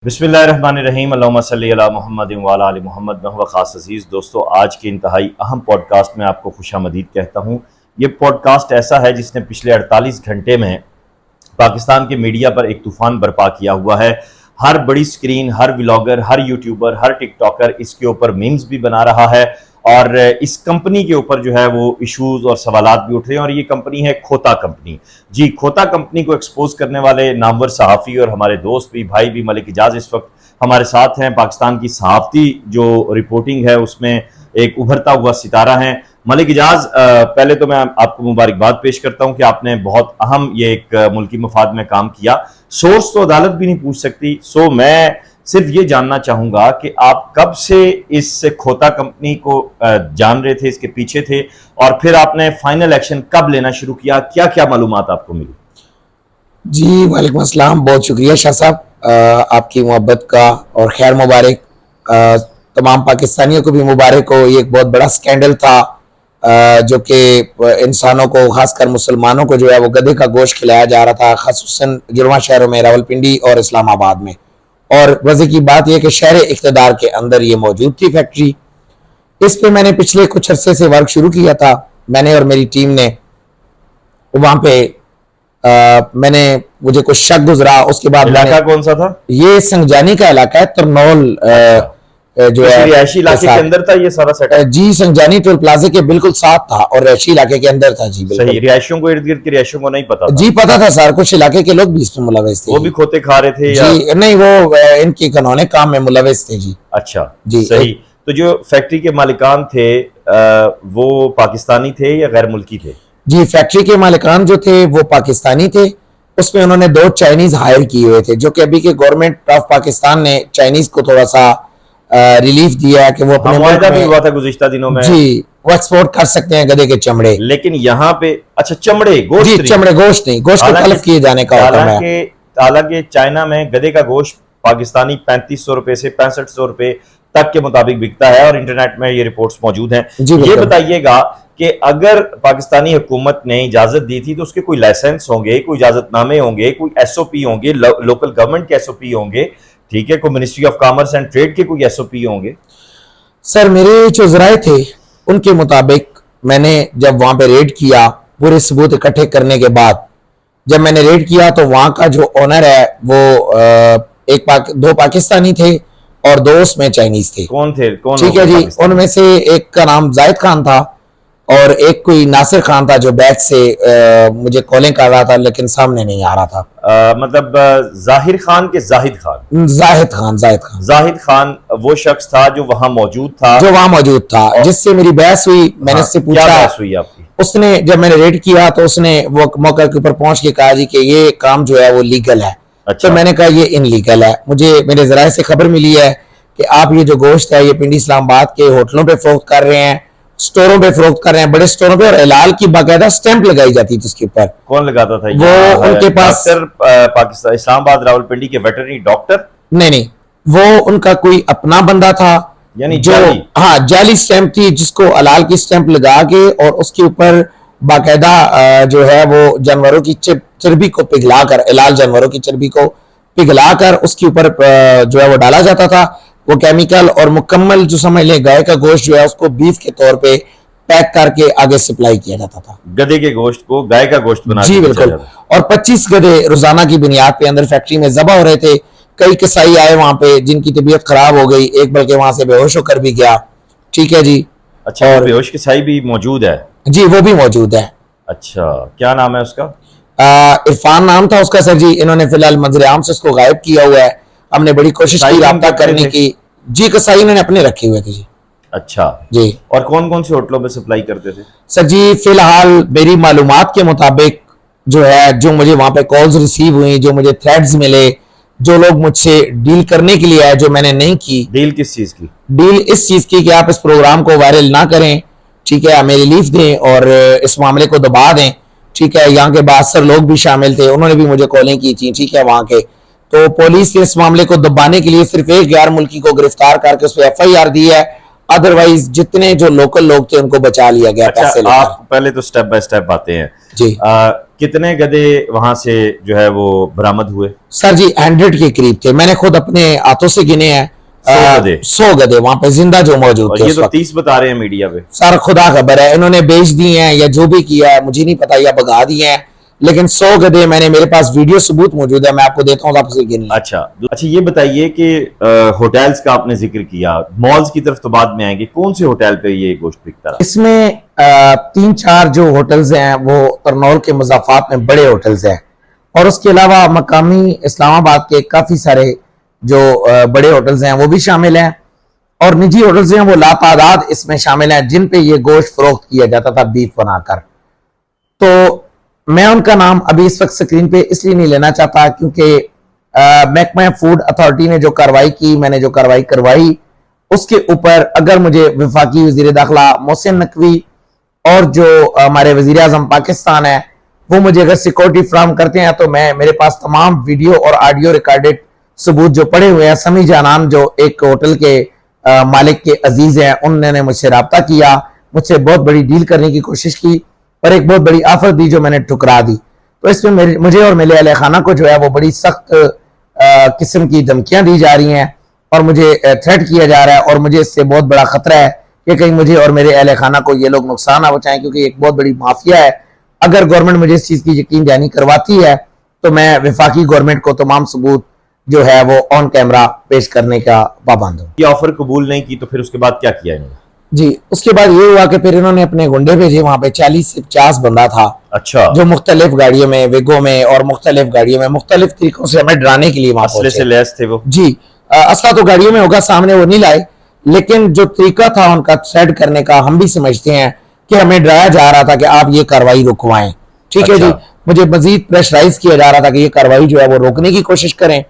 बिस्मिल्लाहिर्रहमानिर्रहीम अल्लाहुम्मा सल्ली अला मुहम्मद व अला आलि मुहम्मद में हुवा खास अज़ीज़। दोस्तों, आज के इंतहाई अहम पॉडकास्ट में आपको खुशामदीद कहता हूँ। ये पॉडकास्ट ऐसा है जिसने पिछले 48 घंटे में पाकिस्तान के मीडिया पर एक तूफ़ान बर्पा किया हुआ है। हर बड़ी स्क्रीन, हर व्लॉगर, हर यूट्यूबर, हर टिकटॉकर इसके ऊपर मीम्स भी बना रहा है और इस कंपनी के ऊपर जो है वो इश्यूज़ और सवालात भी उठ रहे हैं। और ये कंपनी है खोता कंपनी। जी, खोता कंपनी को एक्सपोज करने वाले नामवर सहाफ़ी और हमारे दोस्त भी, भाई भी मलिक इजाज़ इस वक्त हमारे साथ हैं। पाकिस्तान की सहाफ़ती जो रिपोर्टिंग है उसमें एक उभरता हुआ सितारा है मलिक इजाज़। पहले तो मैं आपको मुबारकबाद पेश करता हूं कि आपने बहुत अहम ये एक मुल्की मफाद में काम किया। सोर्स तो अदालत भी नहीं पूछ सकती। सो मैं सिर्फ ये जानना चाहूंगा कि आप कब से इस खोता कंपनी को जान रहे थे, इसके पीछे थे, और फिर आपने फाइनल एक्शन कब लेना शुरू किया? क्या क्या मालूमात आपको मिली? जी वालेकुम अस्सलाम, बहुत शुक्रिया शाह साहब आपकी मोहब्बत का, और खैर मुबारक तमाम पाकिस्तानियों को भी मुबारक हो। ये एक बहुत बड़ा स्कैंडल था जो कि इंसानों को, खासकर मुसलमानों को जो है वो गधे का गोश्त खिलाया जा रहा था, खासुसन जुड़वा शहरों में, रावलपिंडी और इस्लामाबाद में। और वजह की बात यह कि शहर इक़्तिदार के अंदर ये मौजूद थी फैक्ट्री। इस पे मैंने पिछले कुछ अरसे से वर्क शुरू किया था, मैंने और मेरी टीम ने। वहां पे मैंने मुझे कुछ शक गुजरा, उसके बाद इलाका कौन सा था? ये संगजानी का इलाका है, तरनौल जो है रिहायशी इलाके के अंदर था ये सारा सेटअप? जी, संगजानी टोल प्लाजा के बिल्कुल साथ था और रिहायशी इलाके के अंदर था। जी बिल्कुल। सही। रिहायशियों को, इर्द गिर्द के रिहायशियों को नहीं पता था? जी पता था सर, कुछ इलाके के लोग भी इसमें मुलविस थे। वो भी खोते खा रहे थे जी या? नहीं, वो इनके कानूनी काम में मुलविस थे। जी अच्छा जी सही। तो जो फैक्ट्री के मालिकान थे वो पाकिस्तानी थे या गैर मुल्की थे? जी, फैक्ट्री के मालिकान जो थे वो पाकिस्तानी थे। उसमें उन्होंने 2 चाइनीज हायर किए हुए थे, जो कि अभी के गवर्नमेंट ऑफ पाकिस्तान ने चाइनीज को थोड़ा सा रिलीफ दिया है कि वो अपने मुआहदा भी हुआ था गुज़िश्ता दिनों में। जी, वो एक्सपोर्ट कर सकते हैं गधे के चमड़े। लेकिन यहाँ पे अच्छा, चमड़े, गोश्त? जी चमड़े, गोश्त नहीं, गोश्त को तलब किए जाने का हुक्म है। हालांकि चाइना में गधे का गोश्त पाकिस्तानी 3500 रुपए से 6500 रुपए तक के मुताबिक बिकता है और इंटरनेट में ये रिपोर्ट्स मौजूद हैं। ये बताइएगा कि अगर पाकिस्तानी हुकूमत ने इजाजत दी थी तो उसके कोई लाइसेंस होंगे, कोई इजाजतनामे होंगे, कोई SOP होंगे, लोकल गवर्नमेंट के SOP होंगे, ठीक है, कोई ministry of commerce and trade के कोई SOP होंगे? सर, मेरे जो जराए थे उनके मुताबिक मैंने जब वहां पे रेड किया, पूरे सबूत इकट्ठे करने के बाद जब मैंने रेड किया तो वहां का जो ओनर है वो 2 पाकिस्तानी थे और 2 उसमें चाइनीज थे। कौन थे? कौन? ठीक है जी, उनमें से एक का नाम जाहिद खान था और एक कोई नासिर खान था जो बैक से मुझे कॉलिंग कर रहा था लेकिन सामने नहीं आ रहा था। मतलब जाहिर खान के जाहिद खान? जाहिद खान वो शख्स था जो वहां मौजूद था, जिससे मेरी बहस हुई। मैंने उससे पूछा, क्या बहस हुई आपकी? उसने, जब मैंने रेड किया तो उसने वो मौके के ऊपर पहुंच के कहा जी कि ये काम जो है वो लीगल है। अच्छा। तो मैंने कहा ये इनलीगल है। मुझे मेरे जराये से खबर मिली है कि आप ये जो गोश्त है ये पिंडी इस्लामाबाद के होटलों पे फरोख्त कर रहे हैं, स्टोरों पे फरोख्त कर रहे हैं, बड़े स्टोरों पे, और हिलाल की बाकायदा स्टैंप लगाई जाती थी उसके ऊपर। कौन लगाता था? वो उनके पास पाकिस्तान इस्लामाबाद रावलपिंडी के वेटरनरी डॉक्टर? नहीं, वो उनका कोई अपना बंदा था, यानी जो जाली स्टैंप थी, जिसको हलाल की स्टैंप लगा के और उसके ऊपर बाकायदा जो है वो जानवरों की चर्बी को पिघलाकर, हिलाल जानवरों की चर्बी को पिघलाकर उसके ऊपर जो है वो डाला जाता था वो केमिकल, और मुकम्मल जो समझ लें गाय का गोश्त जो है उसको बीफ के तौर पे पैक करके आगे सप्लाई किया जाता था। गधे के गोश्त को गाय का गोश्त बना? जी बिल्कुल। और 25 गधे रोजाना की बुनियाद पे अंदर फैक्ट्री में ज़बह हो रहे थे। कई कसाई आए वहां पे जिनकी तबीयत खराब हो गई, एक बल्कि वहां से बेहोश होकर भी गया। ठीक है जी। अच्छा, और बेहोश कसाई भी मौजूद है? जी, वो भी मौजूद है। अच्छा, क्या नाम है उसका? इरफान नाम था उसका सर जी। इन्होंने फिलहाल मंजर आम से उसको गायब किया हुआ है। हमने बड़ी कोशिश की राब्ता करने की। जी, कसाई इन्होंने अपने रखे हुए थे जी। अच्छा जी। और कौन कौन से होटलों में सप्लाई करते थे सर जी? फिलहाल मेरी मालूमात के मुताबिक जो है, जो मुझे वहां पे कॉल्स रिसीव हुई, जो मुझे थ्रेड्स मिले, जो लोग मुझसे डील करने के लिए आए, जो मैंने नहीं की। डील किस चीज की? डील इस चीज की कि आप इस प्रोग्राम को वायरल ना करें, ठीक है, हमें रिलीफ दें और इस मामले को दबा दें। ठीक है, यहाँ के बाद सर लोग भी शामिल थे, उन्होंने भी मुझे कॉलिंग की थी। ठीक है, वहां के तो पुलिस ने इस मामले को दबाने के लिए सिर्फ एक गैर मुल्की को गिरफ्तार करके उस पर FIR दी है। अदरवाइज जितने जो लोकल लोग थे उनको बचा लिया गया। अच्छा, आप पहले तो स्टेप बाय स्टेप आते हैं। जी कितने गधे वहां से जो है वो बरामद हुए? सर जी 100 के करीब थे, मैंने खुद अपने हाथों से गिने हैं। 100 गधे? 100 गधे वहां पे जिंदा जो मौजूद और थे ये उस तो वक्त। 30 बता रहे हैं मीडिया पे। सर खुदा खबर है, इन्होंने बेच दिए हैं या जो भी किया है मुझे नहीं पता, या भगा दिए हैं, लेकिन 100 गधे मैंने, मेरे पास वीडियो सबूत मौजूद है, मैं आपको देता हूँ, आपसे गिन लें। अच्छा, ये बताइए कि होटल्स का आपने जिक्र किया, मॉल्स की तरफ तो बाद में आएंगे, कौन से होटल पे ये गोश्त बिकता रहा? इसमें 3-4 जो होटल्स हैं वो तरनौल के मुज़ाफ़ात में बड़े होटल्स हैं, और उसके अलावा मकामी इस्लामाबाद के काफ़ी सारे जो बड़े होटल्स हैं वो भी शामिल हैं, और निजी होटल्स हैं वो लातादाद इसमें शामिल हैं जिन पे ये गोश्त फरोख्त किया जाता था बीफ बनाकर। तो मैं उनका नाम अभी इस वक्त स्क्रीन पे इसलिए नहीं लेना चाहता क्योंकि महकमा फूड अथॉरिटी ने जो कार्रवाई की, मैंने जो कार्रवाई करवाई, उसके ऊपर अगर मुझे वफाकी वजीर दाखिला मोहसिन नकवी और जो हमारे वजीर आजम पाकिस्तान है वो मुझे अगर सिक्योरिटी फ्राहम करते हैं तो मैं, मेरे पास तमाम वीडियो और ऑडियो रिकॉर्डेड सबूत जो पड़े हुए हैं। समी जानान जो एक होटल के मालिक के अजीज हैं, उन्होंने मुझसे रब्ता किया, मुझसे बहुत बड़ी डील करने की कोशिश की, और एक बहुत बड़ी ऑफर दी जो मैंने ठुकरा दी। तो इसमें मुझे और मेरे अहले खाना को जो है वो बड़ी सख्त किस्म की धमकियां दी जा रही हैं, और मुझे थ्रेट किया जा रहा है, और मुझे इससे बहुत बड़ा खतरा है कि कहीं मुझे और मेरे अहले खाना को ये लोग नुकसान ना पहुंचाएं, क्योंकि एक बहुत बड़ी माफिया है। अगर गवर्नमेंट मुझे इस चीज की यकीन दहानी करवाती है तो मैं वफाकी गवर्नमेंट को तमाम सबूत जो है वो ऑन कैमरा पेश करने का पाबंद हूँ। ये ऑफर कबूल नहीं की तो फिर उसके बाद क्या किया इन्होंने? जी उसके बाद ये हुआ कि फिर इन्होंने अपने गुंडे भेजे, वहां पे 40 से 50 बंदा था। अच्छा, जो मुख्तलिफ गाड़ियों में, वेगो में और मुख्तलिफ गाड़ियों में मुख्तलिफ तरीकों से हमें डराने के लिए वहां असले से लैस थे वो? जी असला तो गाड़ियों में होगा, सामने वो नहीं लाए, लेकिन जो तरीका था उनका थ्रेड करने का, हम भी समझते हैं कि हमें डराया जा रहा था कि आप ये कार्रवाई रुकवाएं। ठीक है जी, मुझे मजीद प्रेशराइज किया जा रहा था कि ये कार्रवाई जो है वो रोकने की कोशिश करें।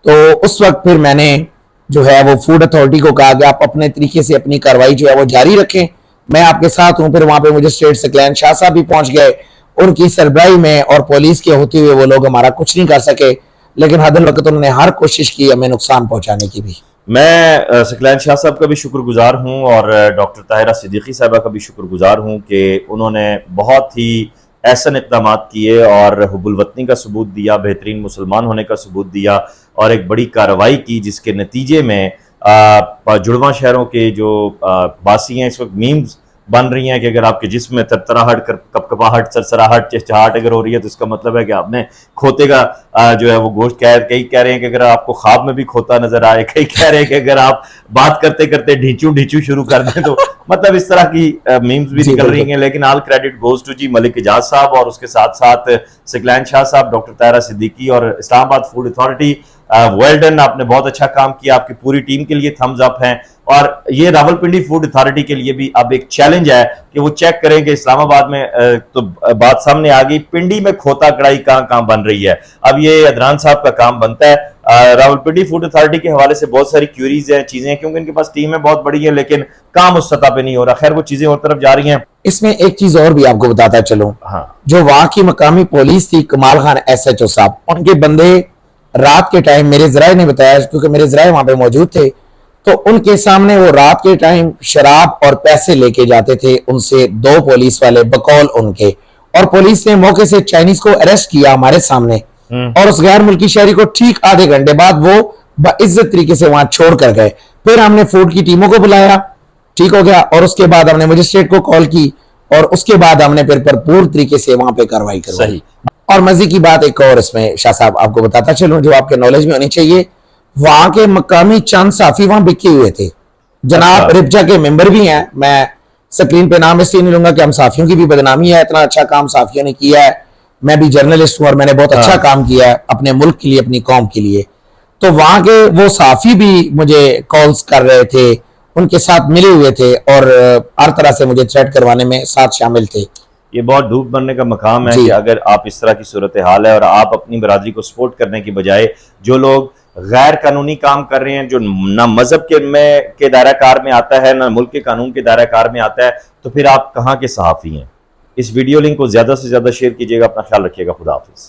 तो उस वक्त फिर मैंने जो है वो फूड अथॉरिटी को कहा कि आप अपने तरीके से अपनी कार्रवाई जो है वो जारी रखें, मैं आपके साथ हूं। फिर वहां पे मुझे स्टेट सकलैन शाह साहब भी पहुंच गए, उनकी सरबराही में और पुलिस के होते हुए वो लोग हमारा कुछ नहीं कर सके, लेकिन हदल वक्त उन्होंने हर कोशिश की हमें नुकसान पहुंचाने की भी। मैं सकलैन शाह साहब का भी शुक्रगुजार हूँ और डॉक्टर ताहिरा सिद्दीकी साहबा का भी शुक्रगुजार हूँ कि उन्होंने बहुत ही ऐसा इक़दाम किए और हुब्बुल वतनी का सबूत दिया, बेहतरीन मुसलमान होने का सबूत दिया, और एक बड़ी कार्रवाई की जिसके नतीजे में जुड़वा शहरों के जो बासी हैं, इस वक्त मीम्स बन रही हैं कि अगर आपके जिस्म में तरतराहट, कपकपाहट, सरसराहट, चहचहाट अगर हो रही है तो इसका मतलब है कि आपने खोते का जो है वो गोश्त, कई कह रहे हैं कि अगर आपको ख्वाब में भी खोता नजर आए, कई कह रहे हैं कि अगर आप बात करते करते ढींचू ढींचू शुरू कर दें तो मतलब इस तरह की मीम्स भी निकल रही हैं। लेकिन ऑल क्रेडिट गोज टू जी मलिक एजाज साहब और उसके साथ साथ सकलैन शाह साहब, डॉक्टर ताहिरा सिद्दीकी और Islamabad food authority. Well done, आपने बहुत अच्छा काम किया, आपकी पूरी टीम के लिए थम्स अप हैं। और ये रावलपिंडी फूड अथॉरिटी के लिए भी अब एक चैलेंज है कि वो चेक करें कि इस्लामाबाद में तो बात सामने आ गई, पिंडी में खोता कढ़ाई कहां कहां बन रही है। अब ये अदनान साहब का काम बनता है। रावलपिंडी फूड अथॉरिटी के हवाले से बहुत सारी क्यूरीज हैं, चीजें हैं, क्योंकि इनके पास टीम है बहुत बड़ी है, लेकिन काम उस सतह पे नहीं हो रहा। खैर वो चीजें और तरफ जा रही हैं। इसमें एक चीज और भी आपको बताता चलूं, हाँ, जो वहां की मकामी पुलिस थी, कमाल खान SHO साहब, उनके बंदे रात के टाइम, मेरे जराए ने बताया क्योंकि मेरे जराए वहां पे मौजूद थे, तो उनके सामने वो रात के टाइम शराब और पैसे लेके जाते थे उनसे 2 पुलिस वाले बकौल उनके, और पुलिस ने मौके से चाइनीज को अरेस्ट किया हमारे सामने, और उस गैर मुल्की शहरी को ठीक आधे घंटे बाद वो बाइज्जत तरीके से वहां छोड़ कर गए। फिर हमने फूड की टीमों को बुलाया, ठीक हो गया, और उसके बाद हमने मजिस्ट्रेट को कॉल की, और उसके बाद हमने फिर भरपूर तरीके से वहां पे कार्रवाई करवाई। और मजे की बात एक और इसमें शाह साहब आपको बताता चलूं जो आपके नॉलेज में होनी चाहिए, वहां के मकामी चंद साफी वहां बिके हुए थे। जनाब रिब्जा के मेंबर भी हैं, मैं स्क्रीन पे नाम इसलिए नहीं लूंगा कि हम साफियों की भी बदनामी है, इतना अच्छा काम साफियों ने किया है। मैं भी जर्नलिस्ट हूं और मैंने बहुत अच्छा काम किया है अपने मुल्क के लिए, अपनी कौम के लिए। तो वहां के वो साफी भी मुझे कॉल्स कर रहे थे, उनके साथ मिले हुए थे और हर तरह से मुझे थ्रेट करवाने में साथ शामिल थे। ये बहुत धूप बनने का मकाम है कि अगर आप इस तरह की सूरत हाल है और आप अपनी बरादरी को सपोर्ट करने की बजाय जो लोग गैर कानूनी काम कर रहे हैं, जो ना मजहब के दायरा कार में आता है, ना मुल्क के कानून के दायरा कार में आता है, तो फिर आप कहाँ के सहाफ़ी हैं। इस वीडियो लिंक को ज़्यादा से ज़्यादा शेयर कीजिएगा। अपना ख्याल रखिएगा। खुदा हाफिज़।